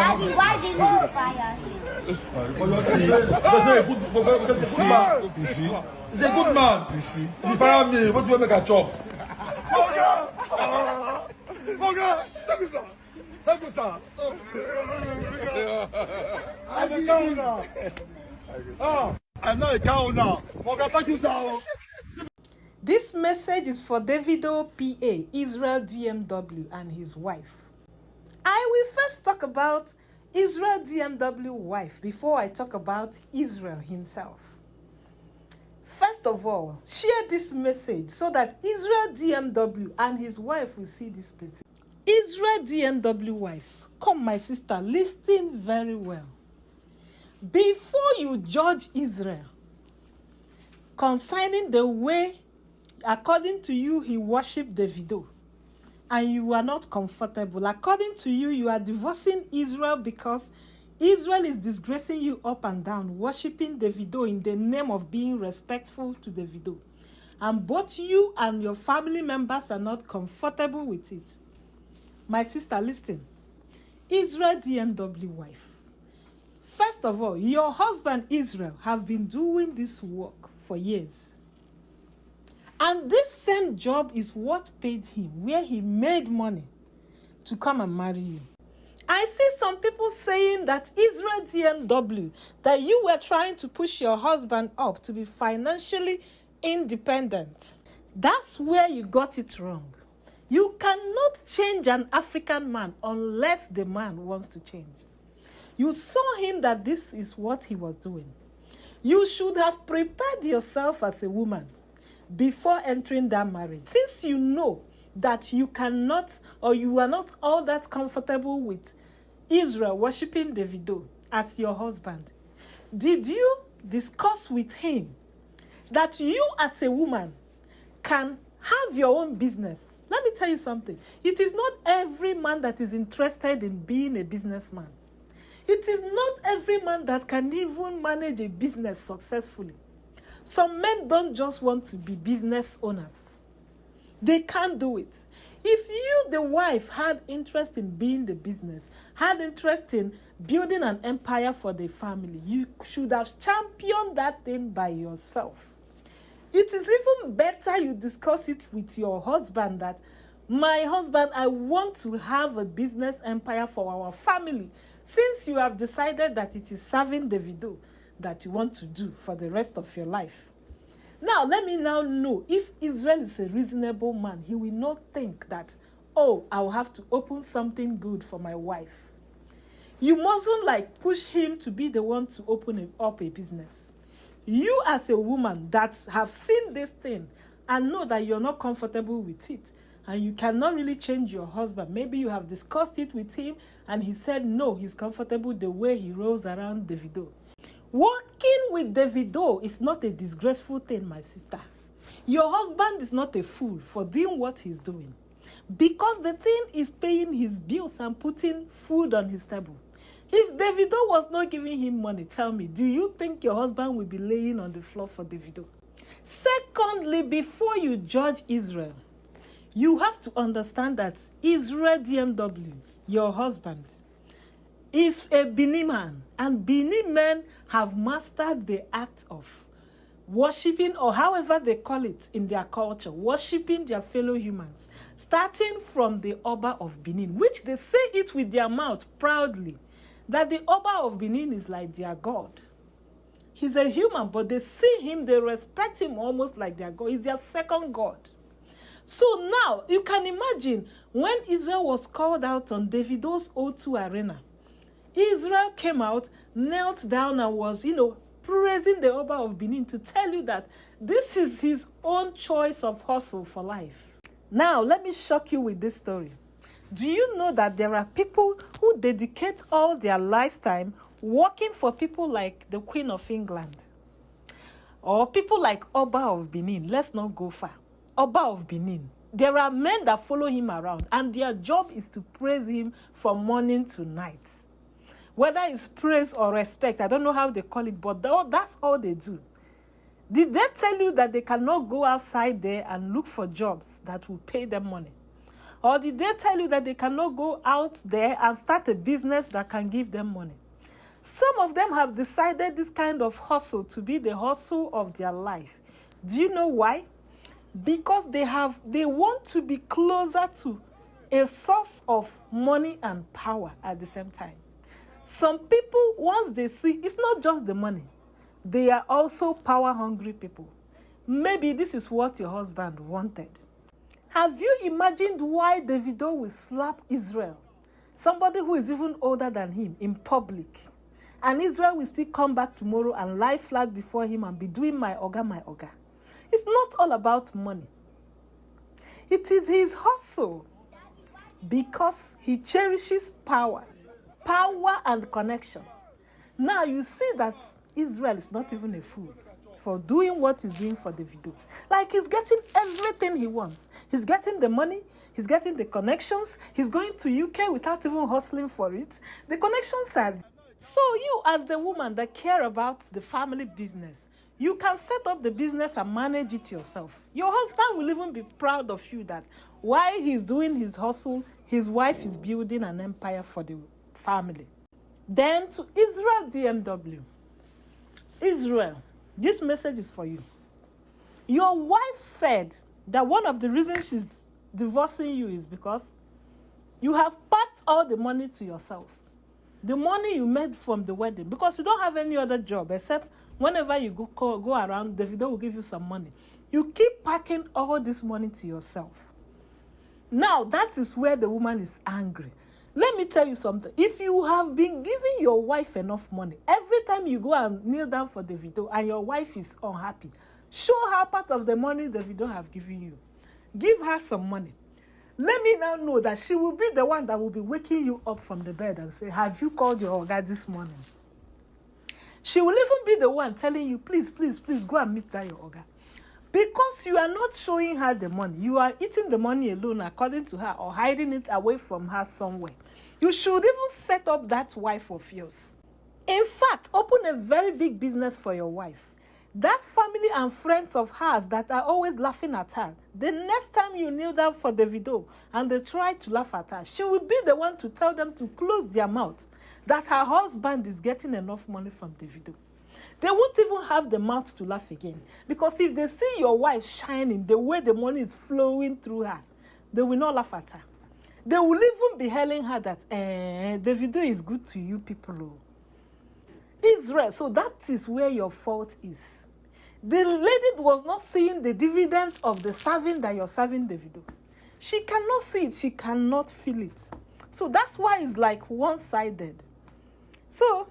Daddy, why didn't you fire him? You see? He's a good man. You see? If you fire me, what do you make a chop? Thank you, sir. Thank you, sir. I'm a cow now. I'm not a cow now. Thank you, sir. This message is for Davido PA Isreal DMW and his wife. I will first talk about Isreal DMW wife before I talk about Israel himself. First of all, share this message so that Isreal DMW and his wife will see this message. Isreal DMW wife, come my sister, listen very well. Before you judge Israel concerning the way, according to you, he worshipped Davido, and you are not comfortable. According to you, you are divorcing Israel because Israel is disgracing you up and down, worshipping Davido in the name of being respectful to Davido. And both you and your family members are not comfortable with it. My sister, listen. Isreal DMW wife. First of all, your husband Israel have been doing this work for years. And this same job is what paid him, where he made money to come and marry you. I see some people saying that Isreal DMW, that you were trying to push your husband up to be financially independent. That's where you got it wrong. You cannot change an African man unless the man wants to change. You saw him that this is what he was doing. You should have prepared yourself as a woman before entering that marriage. Since you know that you cannot, or you are not all that comfortable with Israel worshiping Davido as your husband, did you discuss with him that you as a woman can have your own business? Let me tell you something. It is not every man that is interested in being a businessman. It is not every man that can even manage a business successfully. Some men don't just want to be business owners. They can't do it. If you, the wife, had interest in being the business, had interest in building an empire for the family, you should have championed that thing by yourself. It is even better you discuss it with your husband that, my husband, I want to have a business empire for our family. Since you have decided that it is serving Davido that you want to do for the rest of your life. Now, let me now know if Israel is a reasonable man, he will not think that, oh, I'll have to open something good for my wife. You mustn't push him to be the one to open up a business. You as a woman that have seen this thing and know that you're not comfortable with it, and you cannot really change your husband. Maybe you have discussed it with him and he said no, he's comfortable the way he rolls around Davido. Working with Davido is not a disgraceful thing, my sister. Your husband is not a fool for doing what he's doing, because the thing is paying his bills and putting food on his table. If Davido was not giving him money, tell me, do you think your husband will be laying on the floor for Davido? Secondly, before you judge Israel, you have to understand that Isreal DMW, your husband, is a Benin man, and Benin men have mastered the act of worshipping, or however they call it in their culture, worshipping their fellow humans, starting from the Oba of Benin, which they say it with their mouth proudly, that the Oba of Benin is like their God. He's a human, but they see him, they respect him almost like their God. He's their second God. So now, you can imagine, when Israel was called out on Davido's O2 Arena, Israel came out, knelt down and was, praising the Oba of Benin to tell you that this is his own choice of hustle for life. Now, let me shock you with this story. Do you know that there are people who dedicate all their lifetime working for people like the Queen of England? Or people like Oba of Benin? Let's not go far. Oba of Benin. There are men that follow him around, and their job is to praise him from morning to night. Whether it's praise or respect, I don't know how they call it, but that's all they do. Did they tell you that they cannot go outside there and look for jobs that will pay them money? Or did they tell you that they cannot go out there and start a business that can give them money? Some of them have decided this kind of hustle to be the hustle of their life. Do you know why? Because they want to be closer to a source of money and power at the same time. Some people, once they see, it's not just the money. They are also power-hungry people. Maybe this is what your husband wanted. Have you imagined why Davido will slap Israel, somebody who is even older than him, in public? And Israel will still come back tomorrow and lie flat before him and be doing my oga, my oga. It's not all about money. It is his hustle because he cherishes power and connection. Now you see that Israel is not even a fool for doing what he's doing for Davido. Like, he's getting everything he wants. He's getting the money, he's getting the connections, he's going to UK without even hustling for it. The connections are... So you, as the woman that care about the family business, you can set up the business and manage it yourself. Your husband will even be proud of you that while he's doing his hustle, his wife is building an empire for the family. Then to Isreal DMW. Israel, this message is for you. Your wife said that one of the reasons she's divorcing you is because you have packed all the money to yourself. The money you made from the wedding, because you don't have any other job except whenever you go around, Davido will give you some money. You keep packing all this money to yourself. Now, that is where the woman is angry. Let me tell you something. If you have been giving your wife enough money, every time you go and kneel down for Davido and your wife is unhappy, show her part of the money Davido have given you. Give her some money. Let me now know that she will be the one that will be waking you up from the bed and say, have you called your oga this morning? She will even be the one telling you, please, please, please go and meet that your oga. Because you are not showing her the money. You are eating the money alone according to her or hiding it away from her somewhere. You should even set up that wife of yours. In fact, open a very big business for your wife. That family and friends of hers that are always laughing at her, the next time you kneel down for Davido and they try to laugh at her, she will be the one to tell them to close their mouth, that her husband is getting enough money from Davido. They won't even have the mouth to laugh again. Because if they see your wife shining the way the money is flowing through her, they will not laugh at her. They will even be telling her that, Davido is good to you people. Israel, so that is where your fault is. The lady was not seeing the dividend of the serving that you're serving Davido. She cannot see it. She cannot feel it. So that's why it's like one-sided. So